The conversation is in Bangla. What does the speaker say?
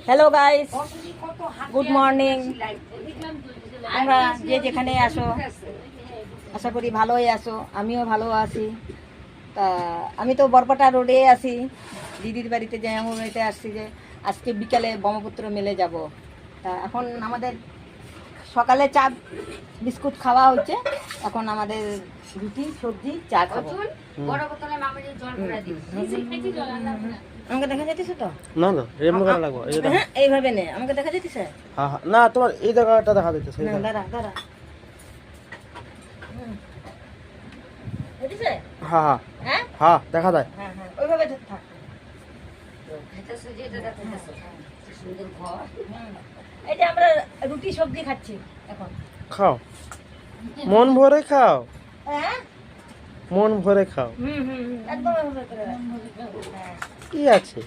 Hello guys, good morning. তোমরা যে যেখানে আসো আশা করি ভালোই আসো, আমিও ভালো আছি। তা আমি তো বরপাটা রোডে আছি, দিদির বাড়িতে জামাইবাবুর বাড়িতে আসছি যে আজকে বিকালে ব্রহ্মপুত্র মেলে যাব। তা এখন আমাদের সকালে চা বিস্কুট খাওয়া হচ্ছে, এখন আমাদের রুটি সবজি চা খাবো। আমাকে দেখা যাইতেছে তো? না না, এরকম করে লাগবে। হ্যাঁ, এইভাবে নে, আমাকে দেখা যাইতেছে? হ্যাঁ হ্যাঁ, না তোমার এই জায়গাটা দেখা যাইতেছে। না, দাঁড়া দাঁড়া। যাইতেছে? হ্যাঁ হ্যাঁ হ্যাঁ হ্যাঁ, দেখা যায়। হ্যাঁ হ্যাঁ, ওইভাবে থাক। এই যে আমরা রুটি সবজি খাচ্ছি এখন। খাও, মন ভরে খাও, হ্যাঁ, মন ভরে খাও। একদম এভাবে করে। হ্যাঁ। কি আছে?